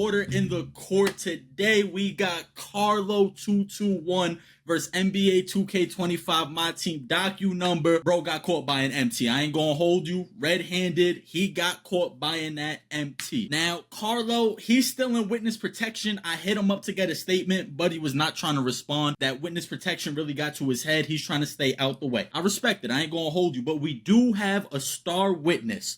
order in the court today. We got Carlo 221 versus NBA 2K25 Myteam docu number. Bro got caught by an MT. I ain't gonna hold you. Red-handed, he got caught buying that MT. Now, Carlo, he's still in witness protection. I hit him up to get a statement, but he was not trying to respond. That witness protection really got to his head. He's trying to stay out the way. I respect it. I ain't gonna hold you, but we do have a star witness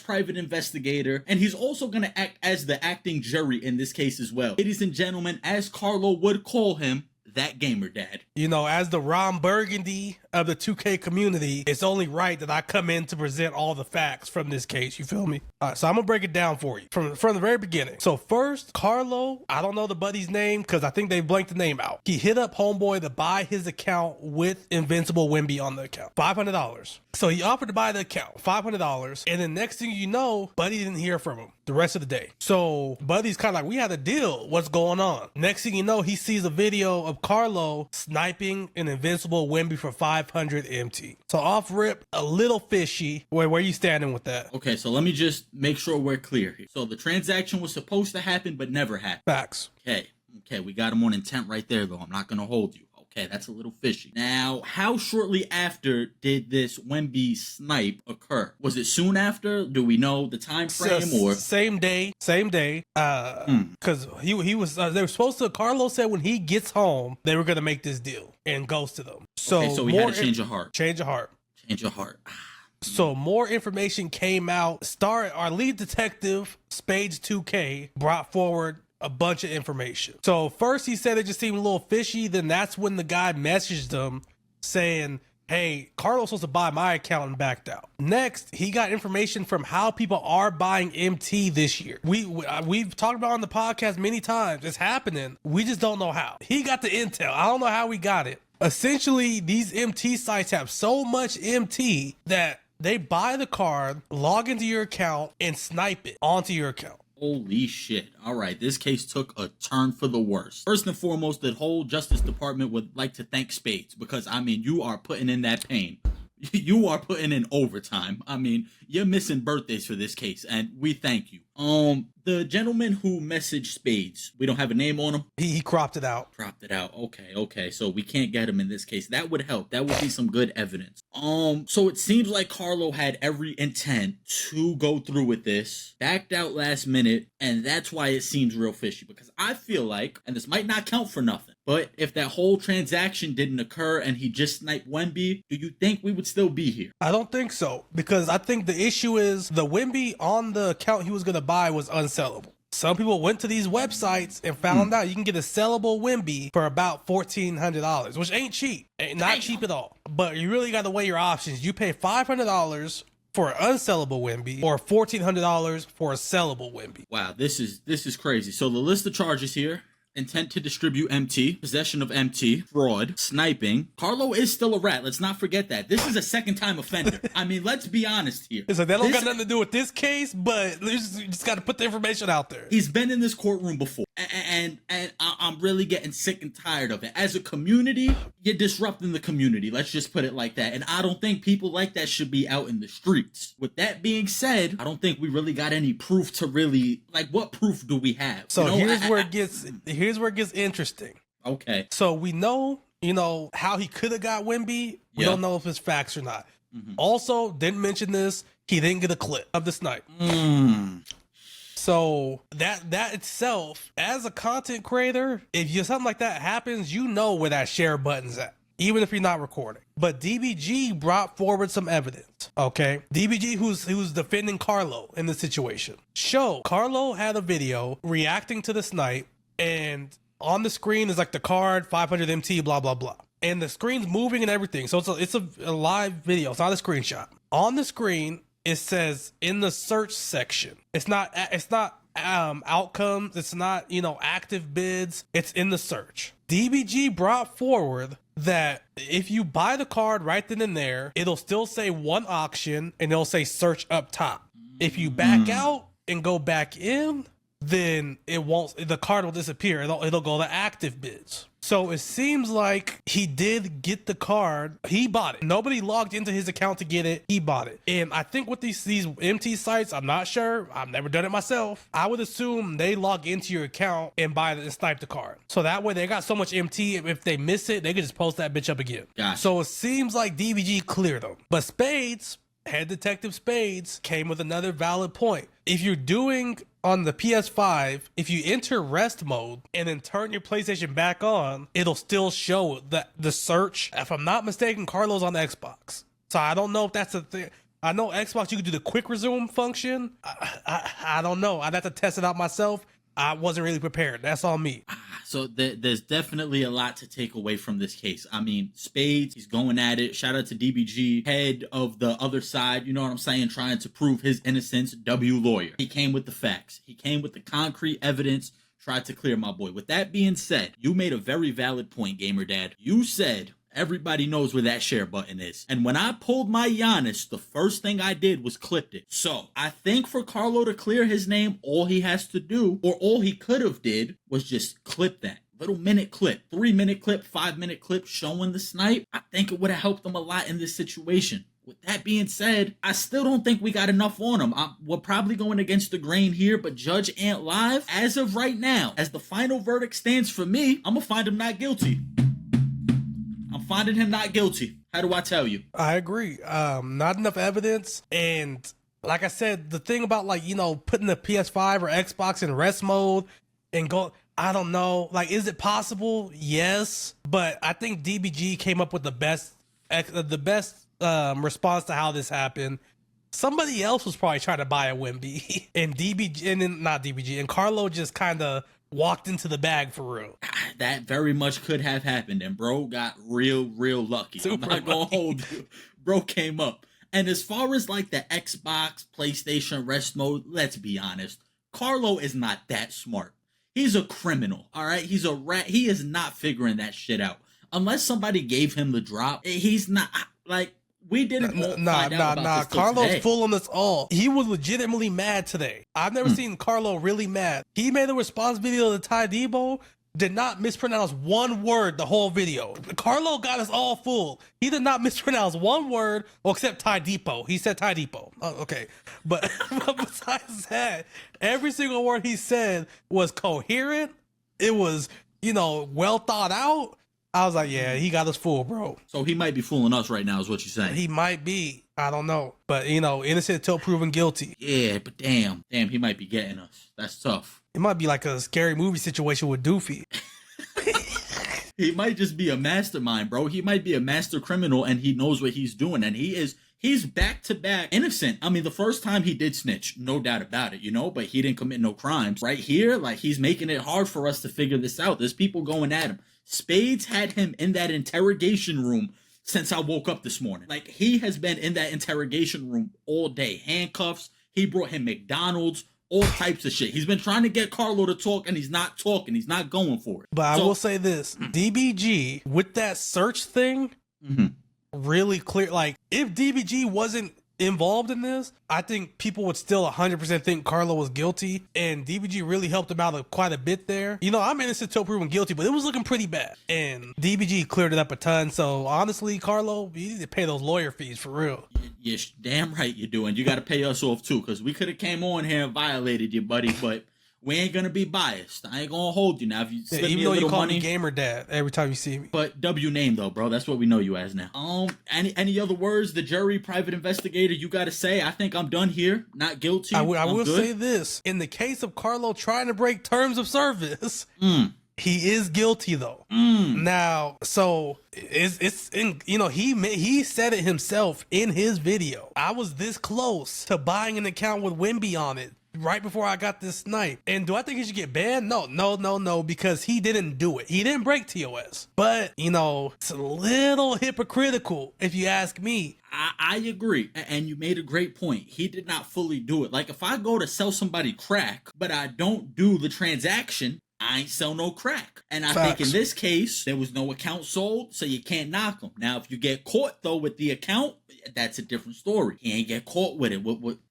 / private investigator, and he's also gonna act as the acting jury in this case as well. Ladies and gentlemen, as Carlo would call him, that gamer dad. You know, as the Ron Burgundy of the 2K community, it's only right that I come in to present all the facts from this case. You feel me? All right, so I'm gonna break it down for you from the very beginning. So first, Carlo, I don't know the buddy's name because I think they blanked the name out. He hit up homeboy to buy his account with Invincible Wimby on the account, $500. So he offered to buy the account, $500, and then next thing you know, buddy didn't hear from him the rest of the day. So buddy's kind of like, we had a deal. What's going on? Next thing you know, he sees a video of Carlo sniping an Invincible Wimby for 500 MT. So off rip, a little fishy. Where you standing with that? Okay, so let me just make sure we're clear here. So the transaction was supposed to happen, but never happened. Facts. Okay, we got him on intent right there, though. I'm not going to hold you. Okay, that's a little fishy. Now, how shortly after did this Wemby snipe occur? Was it soon after? Do we know the time frame or same day? Because he was they were supposed to. Carlo said when he gets home they were gonna make this deal and goes to them. So okay, so we had a change of heart. Change of heart. Change of heart. So more information came out. Our lead detective, Spades 2K, brought forward a bunch of information. So first he said it just seemed a little fishy. Then that's when the guy messaged him saying, hey, Carlo's supposed to buy my account and backed out. Next, he got information from how people are buying MT this year. We've talked about it on the podcast many times. It's happening. We just don't know how. He got the intel. I don't know how we got it. Essentially, these MT sites have so much MT that they buy the card, log into your account, and snipe it onto your account. Holy shit. All right, this case took a turn for the worse. First and foremost, the whole Justice Department would like to thank Spades because, I mean, you are putting in that pain. You are putting in overtime. I mean, you're missing birthdays for this case, and we thank you. The gentleman who messaged Spades, we don't have a name on him? He cropped it out. Cropped it out. Okay. So we can't get him in this case. That would help. That would be some good evidence. So it seems like Carlo had every intent to go through with this, backed out last minute, and that's why it seems real fishy. Because I feel like, and this might not count for nothing, but if that whole transaction didn't occur and he just sniped Wemby, do you think we would still be here? I don't think so, because I think the issue is the Wemby on the account he was going to buy was unsellable. Some people went to these websites and found out you can get a sellable Wemby for about $1,400, which ain't cheap. Not cheap at all. But you really got to weigh your options. You pay $500 for an unsellable Wemby or $1,400 for a sellable Wemby. Wow, this is crazy. So the list of charges here: intent to distribute MT, possession of MT, fraud, sniping. Carlo is still a rat. Let's not forget that. This is a second-time offender. I mean, let's be honest here. It's like that don't got nothing to do with this case, but you just got to put the information out there. He's been in this courtroom before, and I'm really getting sick and tired of it. As a community, you're disrupting the community. Let's just put it like that. And I don't think people like that should be out in the streets. With that being said, I don't think we really got any proof to really, like, what proof do we have? So here's where it gets interesting. Okay. So we know, how he could have got Wemby. We don't know if it's facts or not. Mm-hmm. Also, didn't mention this, he didn't get a clip of the snipe. So that itself, as a content creator, if something like that happens, you know where that share button's at, even if you're not recording. But DBG brought forward some evidence, okay? DBG, who's defending Carlo in the situation. Carlo had a video reacting to the snipe, and on the screen is like the card, 500 MT, blah, blah, blah. And the screen's moving and everything. So it's a live video. It's not a screenshot. On the screen, it says in the search section. It's not outcomes. It's not, active bids. It's in the search. DBG brought forward that if you buy the card right then and there, it'll still say one auction and it'll say search up top. If you back out and go back in, then the card will disappear. It'll go to active bids. So it seems like he did get the card. He bought it. Nobody logged into his account to get it. He bought it. And I think with these MT sites, I'm not sure. I've never done it myself. I would assume they log into your account and buy it and snipe the card. So that way they got so much MT, if they miss it, they can just post that bitch up again. Gotcha. So it seems like DBG cleared them. But Spades, Head Detective Spades, came with another valid point. If you're doing on the PS5, if you enter rest mode and then turn your PlayStation back on, it'll still show the search. If I'm not mistaken, Carlo's on Xbox. So I don't know if that's a thing. I know Xbox, you can do the quick resume function. I don't know. I'd have to test it out myself. I wasn't really prepared. That's on me. So there's definitely a lot to take away from this case. I mean, Spades, he's going at it. Shout out to DBG, head of the other side, you know what I'm saying, trying to prove his innocence. W lawyer. He came with the facts. He came with the concrete evidence, tried to clear my boy. With that being said, you made a very valid point, Gamer Dad. You said everybody knows where that share button is. And when I pulled my Giannis, the first thing I did was clipped it. So I think for Carlo to clear his name, all he has to do, or all he could have did, was just clip that. Little minute clip, 3-minute clip, 5-minute clip showing the snipe. I think it would have helped him a lot in this situation. With that being said, I still don't think we got enough on him. We're probably going against the grain here, but Judge Antlive, as of right now, as the final verdict stands for me, I'm going to find him not guilty. I'm finding him not guilty. How do I tell you? I agree. Not enough evidence. And like I said, the thing about putting the PS5 or Xbox in rest mode and go, I don't know. Like, is it possible? Yes. But I think DBG came up with the best response to how this happened. Somebody else was probably trying to buy a Wimby and not DBG, and Carlo just kind of walked into the bag for real. That very much could have happened, and bro got real lucky. I'm not gonna hold you. Bro came up. And as far as like the Xbox, PlayStation rest mode, let's be honest, Carlo is not that smart. He's a criminal, all right? He's a rat. He is not figuring that shit out. Unless somebody gave him the drop, he's not, like, we didn't find out about this Carlo's today. fooling us all. He was legitimately mad today. I've never seen Carlo really mad. He made a response video to Ty Debo, did not mispronounce one word the whole video. Carlo got us all fooled. He did not mispronounce one word, well, except Ty Depot. He said Ty Depot. Oh, okay. But besides that, every single word he said was coherent. It was, well thought out. I was like, yeah, he got us fooled, bro. So he might be fooling us right now is what you're saying. He might be. I don't know. But, innocent until proven guilty. Yeah, but damn, he might be getting us. That's tough. It might be like a scary movie situation with Doofy. He might just be a mastermind, bro. He might be a master criminal and he knows what he's doing. And he's back-to-back innocent. I mean, the first time he did snitch, no doubt about it, but he didn't commit no crimes. Right here, like, he's making it hard for us to figure this out. There's people going at him. Spades had him in that interrogation room since I woke up this morning. Like, he has been in that interrogation room all day. Handcuffs. He brought him McDonald's. All types of shit. He's been trying to get Carlo to talk, and he's not talking. He's not going for it. But I will say this. DBG, with that search thing, really clear. Like, if DBG wasn't involved in this, I think people would still 100% think Carlo was guilty, and DBG really helped him out quite a bit there. I'm innocent till proven guilty, but it was looking pretty bad, and DBG cleared it up a ton. So honestly, Carlo, you need to pay those lawyer fees for real. You're damn right you do, and you got to pay us off too, because we could have came on here and violated you, buddy, but we ain't gonna be biased. I ain't gonna hold you now. If you slip even me though a little you call money, me Gamer Dad every time you see me. But W name though, bro. That's what we know you as now. Any other words? The jury, private investigator, you got to say? I think I'm done here. Not guilty. I will say this: in the case of Carlo trying to break terms of service, he is guilty though. Now, so it's in, he said it himself in his video. I was this close to buying an account with Wimby on it right before I got this snipe. And do I think he should get banned? No, because he didn't do it. He didn't break TOS. But, it's a little hypocritical if you ask me. I agree. And you made a great point. He did not fully do it. Like, if I go to sell somebody crack, but I don't do the transaction, I ain't sell no crack. And I think in this case, there was no account sold, so you can't knock him. Now, if you get caught, though, with the account, that's a different story. He ain't get caught with it.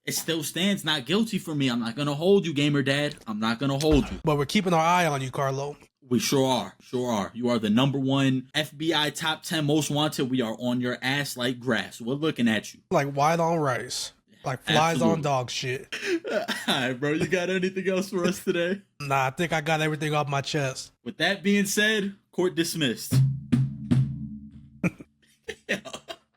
It still stands not guilty for me. I'm not going to hold you, Gamer Dad. I'm not going to hold you. But we're keeping our eye on you, Carlo. We sure are. Sure are. You are the #1 FBI top 10 most wanted. We are on your ass like grass. We're looking at you. Like white on rice. Like flies Absolutely. on dog shit. All right, bro. You got anything else for us today? Nah, I think I got everything off my chest. With that being said, court dismissed.